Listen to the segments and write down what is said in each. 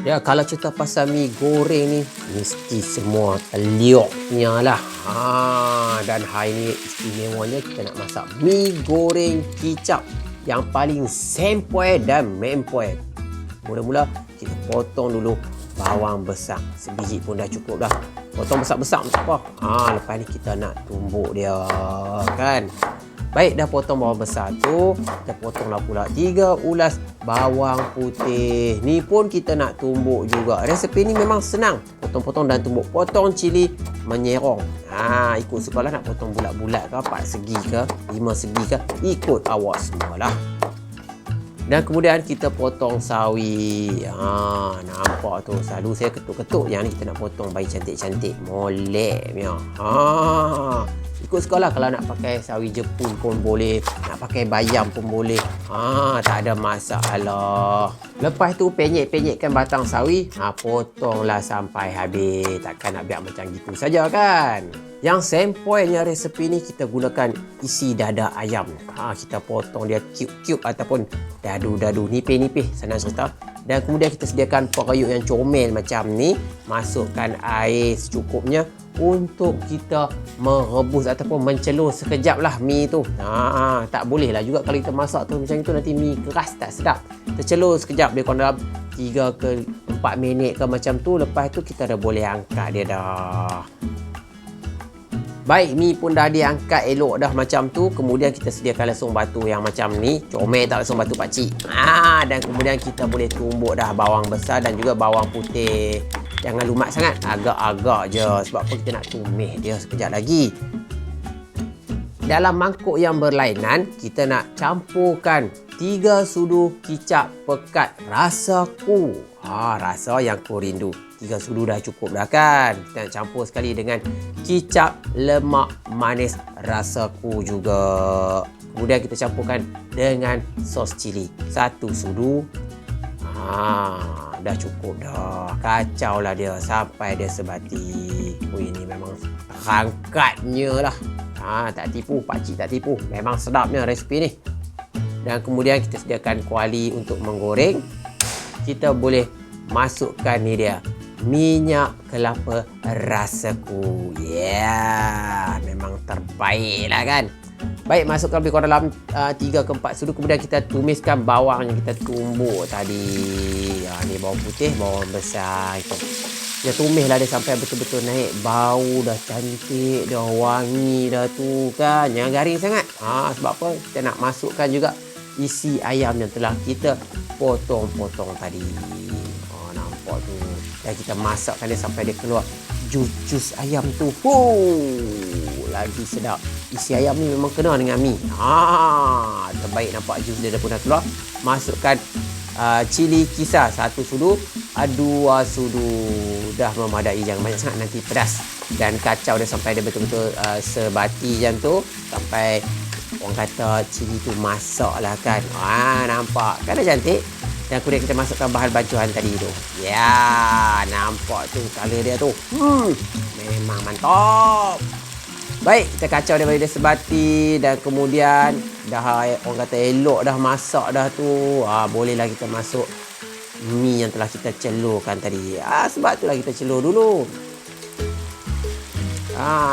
Ya, kalau cerita pasal mi goreng ni, mesti semua liuknya lah. Dan hari ni istimewanya kita nak masak mi goreng kicap yang paling sempoi dan mempoi. Mula-mula kita potong dulu bawang besar. Sebiji pun dah cukup dah. Potong besar-besar tak apa. Lepas ni kita nak tumbuk dia kan. Baik, dah potong bawang besar tu, kita potonglah pula 3 ulas bawang putih. Ni pun kita nak tumbuk juga. Resepi ni memang senang. Potong-potong dan tumbuk. Potong cili menyerong. Ikut sukalah nak potong bulat-bulat ke, 4 segi ke, 5 segi ke, ikut awak semualah. Dan kemudian kita potong sawi. Nampak tu. Selalu saya ketuk-ketuk. Yang ni kita nak potong bayi cantik-cantik. Molek punya. Ikut sekolah, kalau nak pakai sawi Jepun pun boleh, nak pakai bayam pun boleh. Tak ada masalah. Lepas tu penyek-penyekkan batang sawi, potonglah sampai habis. Takkan nak biar macam gitu saja kan. Yang sempoinya resepi ni kita gunakan isi dada ayam. Kita potong dia cube-cube ataupun dadu-dadu, nipih-nipih, senang cerita. Dan kemudian kita sediakan periuk yang comel macam ni. Masukkan air secukupnya untuk kita merebus ataupun mencelur sekejap lah mi tu. Tak boleh lah juga kalau kita masak tu macam itu, nanti mi keras tak sedap. Kita celur sekejap, dia dalam 3 ke 4 minit ke macam tu. Lepas tu kita dah boleh angkat dia dah. Baik, mi pun dah diangkat elok dah macam tu. Kemudian kita sediakan lesung batu yang macam ni. Comel tak lesung batu pakcik. Dan kemudian kita boleh tumbuk dah bawang besar dan juga bawang putih. Jangan lumat sangat, agak-agak je. Sebab apa, kita nak tumis dia sekejap lagi. Dalam mangkuk yang berlainan, kita nak campurkan 3 sudu kicap pekat rasaku. Rasa yang ku rindu. 3 sudu dah cukup dah kan. Kita nak campur sekali dengan kicap lemak manis rasaku juga. Kemudian kita campurkan dengan sos cili 1 sudu. Dah cukup dah. Kacau lah dia sampai dia sebati. Ini memang rangkatnya lah. Tak tipu, pakcik tak tipu. Memang sedapnya resepi ni. Dan kemudian kita sediakan kuali untuk menggoreng. Kita boleh masukkan ni dia, minyak kelapa rasaku. Memang terbaik lah kan. Baik, masukkan lebih kurang dalam 3 ke 4 sudu. Kemudian kita tumiskan bawang yang kita tumbuk tadi. Ni bawang putih, bawang besar. Kita tumis lah dia sampai betul-betul naik bau. Dah cantik, dah wangi dah tu kan. Jangan garing sangat. Sebab apa? Kita nak masukkan juga isi ayam yang telah kita potong-potong tadi. Nampak tu. Dan kita masakkan dia sampai dia keluar jus ayam tu. Lagi sedap. Isi ayam ni memang kena dengan mi. Terbaik, nampak jus dia dah pun dah keluar. Masukkan cili kisar 1 sudu, 2 sudu. Dah memadai, jangan banyak sangat nanti pedas. Dan kacau dia sampai dia betul-betul sebati macam tu. Sampai orang kata cili tu masak lah kan. Nampak kan dah cantik. Dan kemudian kita masukkan bahan bancuhan tadi tu. Nampak tu color dia tu. Memang mantap. Baik, kita kacau dia bagi dia sebati. Dan kemudian dah orang kata elok dah masak dah tu. Bolehlah kita masuk mi yang telah kita celurkan tadi. Sebab itulah kita celur dulu.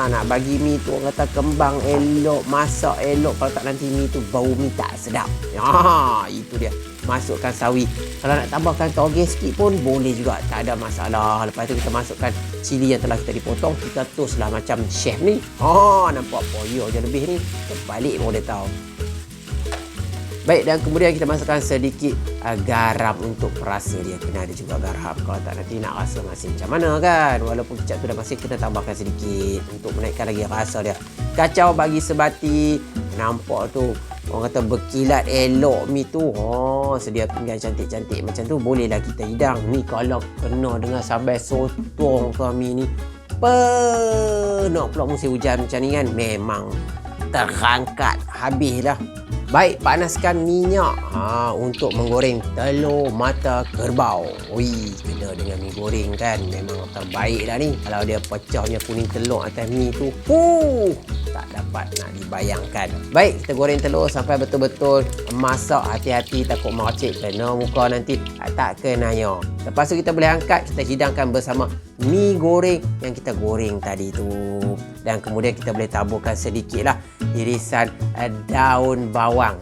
Nak bagi mi tu orang kata kembang elok, masak elok. Kalau tak nanti mi tu bau mi tak sedap. Itu dia. Masukkan sawi. Kalau nak tambahkan toge sikit pun boleh juga, tak ada masalah. Lepas tu kita masukkan cili yang telah kita dipotong. Kita toast lah macam chef ni. Nampak poyo je lebih ni. Terbalik pun dia tahu. Baik, dan kemudian kita masukkan sedikit garam untuk perasa dia. Kena ada juga garam. Kalau tak nanti nak rasa masin macam mana kan. Walaupun kicap tu dah masin, kena tambahkan sedikit untuk menaikkan lagi rasa dia. Kacau bagi sebati. Nampak tu. Orang kata berkilat elok mi tu. Sedia pinggan cantik-cantik macam tu. Bolehlah kita hidang. Ni kalau kena dengan sambal sotong ke mi ni. Nak pula musim hujan macam ni kan. Memang terangkat habis lah. Baik, panaskan minyak untuk menggoreng telur mata kerbau. Ui, kena dengan mi goreng kan. Memang terbaik dah ni. Kalau dia pecahnya kuning telur atas mi tu, tak dapat nak dibayangkan. Baik, kita goreng telur sampai betul-betul masak. Hati-hati takut meracik kena muka nanti. Tak kenanya. Lepas tu kita boleh angkat, kita hidangkan bersama mi goreng yang kita goreng tadi tu. Dan kemudian kita boleh taburkan sedikitlah irisan daun bawang.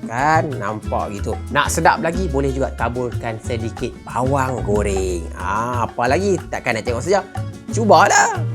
Kan nampak gitu. Nak sedap lagi boleh juga taburkan sedikit bawang goreng. Apa lagi? Takkan nak tengok saja. Cubalah.